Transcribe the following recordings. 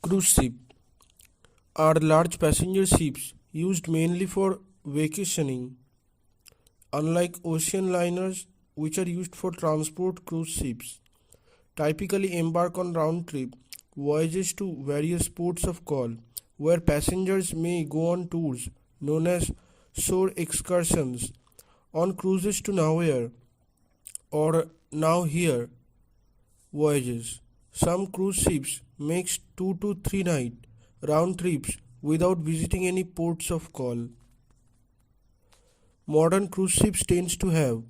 Cruise ship are large passenger ships used mainly for vacationing. Unlike ocean liners, which are used for transport, cruise ships typically embark on round trip voyages to various ports of call, where passengers may go on tours known as shore excursions. On cruises to nowhere or now here voyages, some cruise ships makes 2 to 3 night round trips without visiting any ports of call. Modern cruise ships tends to have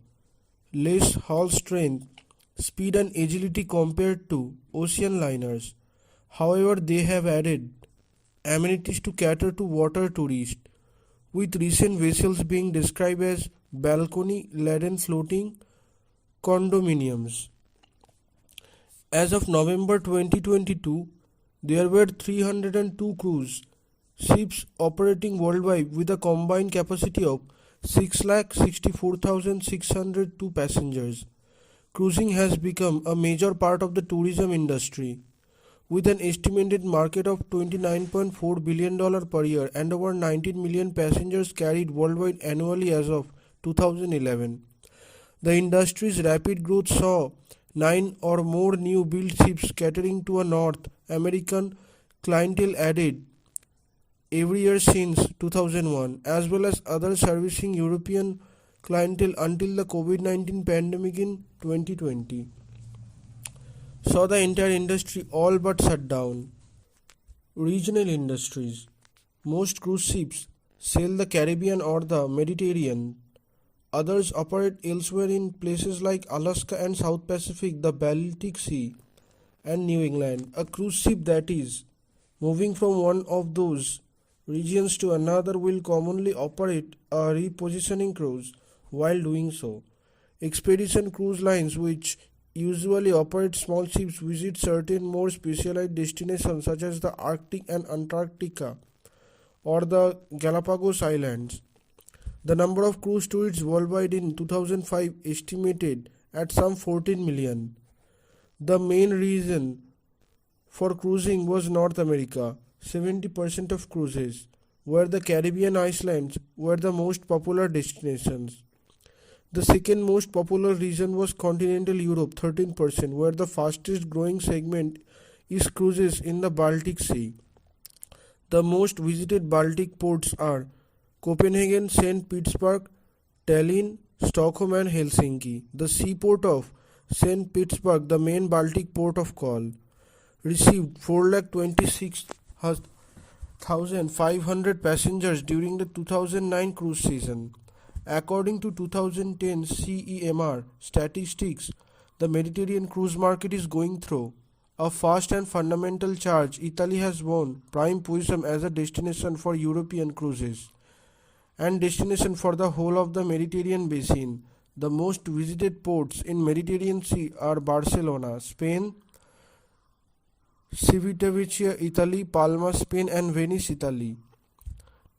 less hull strength, speed and agility compared to ocean liners. However, they have added amenities to cater to water tourists, with recent vessels being described as balcony-laden floating condominiums. As of November 2022, there were 302 cruise ships operating worldwide with a combined capacity of 6,64,602 passengers. Cruising has become a major part of the tourism industry, with an estimated market of $29.4 billion per year and over 19 million passengers carried worldwide annually as of 2011. The industry's rapid growth saw 9 or more new built ships catering to a North American clientele added every year since 2001, as well as others servicing European clientele until the COVID-19 pandemic in 2020 saw the entire industry all but shut down. Regional industries. Most cruise ships sail the Caribbean or the Mediterranean. Others operate elsewhere in places like Alaska and South Pacific, the Baltic Sea, and New England. A cruise ship that is moving from one of those regions to another will commonly operate a repositioning cruise while doing so. Expedition cruise lines, which usually operate small ships, visit certain more specialized destinations such as the Arctic and Antarctica or the Galapagos Islands. The number of cruise tourists worldwide in 2005 estimated at some 14 million. The main reason for cruising was North America. 70% of cruises, where the Caribbean islands were the most popular destinations. The second most popular region was continental Europe, 13%, where the fastest growing segment is cruises in the Baltic Sea. The most visited Baltic ports are Copenhagen, St. Petersburg, Tallinn, Stockholm and Helsinki. The seaport of St. Petersburg, the main Baltic port of call, received 426,500 passengers during the 2009 cruise season. According to 2010 CEMR statistics, the Mediterranean cruise market is going through a fast and fundamental change. Italy has won prime position as a destination for European cruises and destination for the whole of the Mediterranean basin. The most visited ports in Mediterranean Sea are Barcelona, Spain, Civitavecchia, Italy, Palma, Spain and Venice, Italy.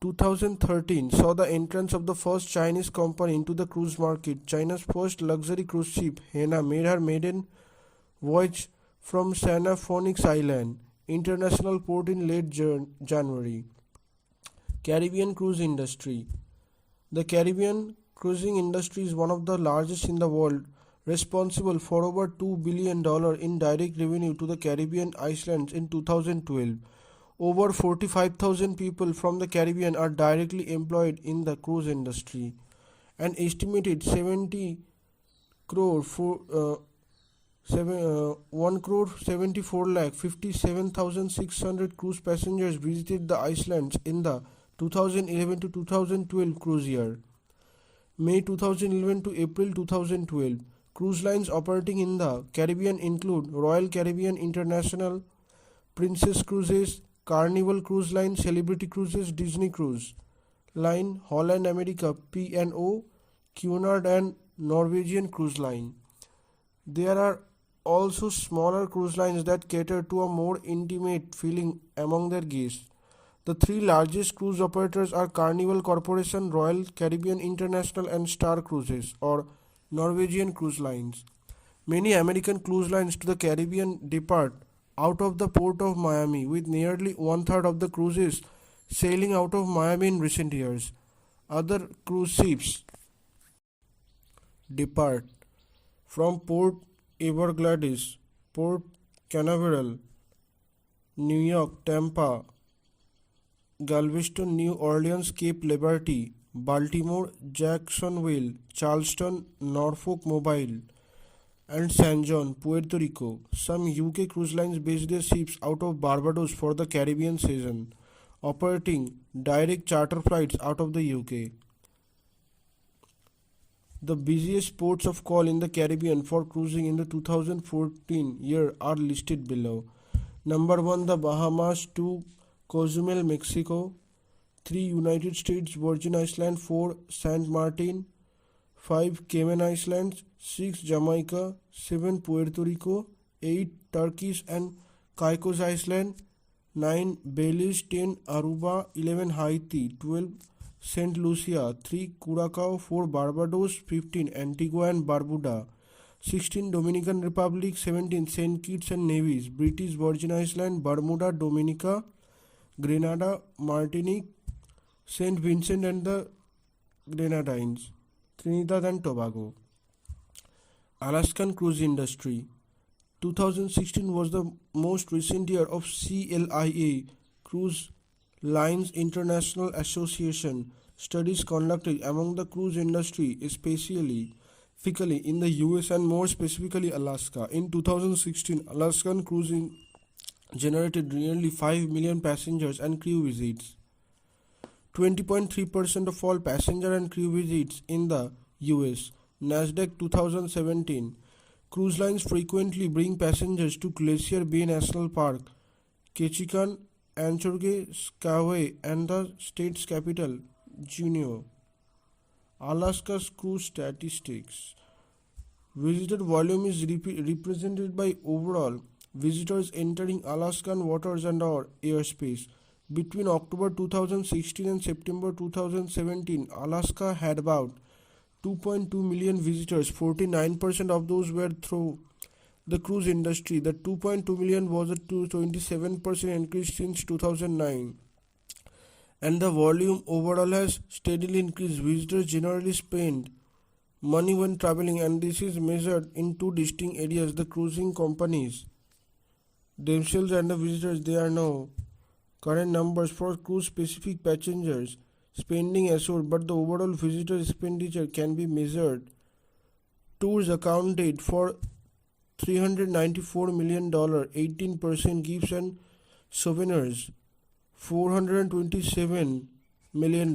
2013 saw the entrance of the first Chinese company into the cruise market. China's first luxury cruise ship, Hena, made her maiden voyage from Santa Phoenix Island International Port in late January. Caribbean cruise industry. The Caribbean cruising industry is one of the largest in the world, responsible for over $2 billion in direct revenue to the Caribbean islands in 2012. Over 45,000 people from the Caribbean are directly employed in the cruise industry. An estimated 1 crore 74 lakh 57,600 cruise passengers visited the islands in the 2011 to 2012 cruise year. May 2011 to April 2012. Cruise lines operating in the Caribbean include Royal Caribbean International, Princess Cruises, Carnival Cruise Line, Celebrity Cruises, Disney Cruise Line, Holland America P&O, Cunard and Norwegian Cruise Line. There are also smaller cruise lines that cater to a more intimate feeling among their guests. The three largest cruise operators are Carnival Corporation, Royal Caribbean International and Star Cruises or Norwegian Cruise Lines. Many American cruise lines to the Caribbean depart out of the port of Miami, with nearly one-third of the cruises sailing out of Miami in recent years. Other cruise ships depart from Port Everglades, Port Canaveral, New York, Tampa, Galveston, New Orleans, Cape Liberty, Baltimore, Jacksonville, Charleston, Norfolk, Mobile, and San John, Puerto Rico. Some UK cruise lines base their ships out of Barbados for the Caribbean season, operating direct charter flights out of the UK. The busiest ports of call in the Caribbean for cruising in the 2014 year are listed below. Number 1, the Bahamas; 2, Cozumel, Mexico; 3, United States Virgin Islands; 4, Saint Martin; 5, Cayman Islands; 6, Jamaica; 7, Puerto Rico; 8, Turkish and Caicos Island; 9, Belize; 10, Aruba; 11, Haiti; 12, Saint Lucia; 3, Curacao; 4, Barbados; 15, Antigua and Barbuda; 16, Dominican Republic; 17, Saint Kitts and Nevis; British Virgin Islands; Bermuda; Dominica; Grenada; Martinique; Saint Vincent and the Grenadines; Trinidad and Tobago. Alaskan cruise industry. 2016 was the most recent year of CLIA, Cruise Lines International Association, studies conducted among the cruise industry, especially in the US and more specifically Alaska. In 2016, Alaskan cruising generated nearly 5 million passengers and crew visits. 20.3% of all passenger and crew visits in the US. NASDAQ 2017. Cruise lines frequently bring passengers to Glacier Bay National Park, Ketchikan, Anchorage, Skagway, and the state's capital, Juneau. Alaska's cruise statistics. Visitor volume is represented by overall visitors entering Alaskan waters and or airspace. Between October 2016 and September 2017, Alaska had about 2.2 million visitors. 49% of those were through the cruise industry. The 2.2 million was a 27% increase since 2009. And the volume overall has steadily increased. Visitors generally spend money when traveling, and this is measured in two distinct areas: the cruising companies themselves and the visitors. There are no current numbers for cruise specific passengers spending assured, but the overall visitor expenditure can be measured. Tours accounted for $394 million, 18% gifts and souvenirs, $427 million.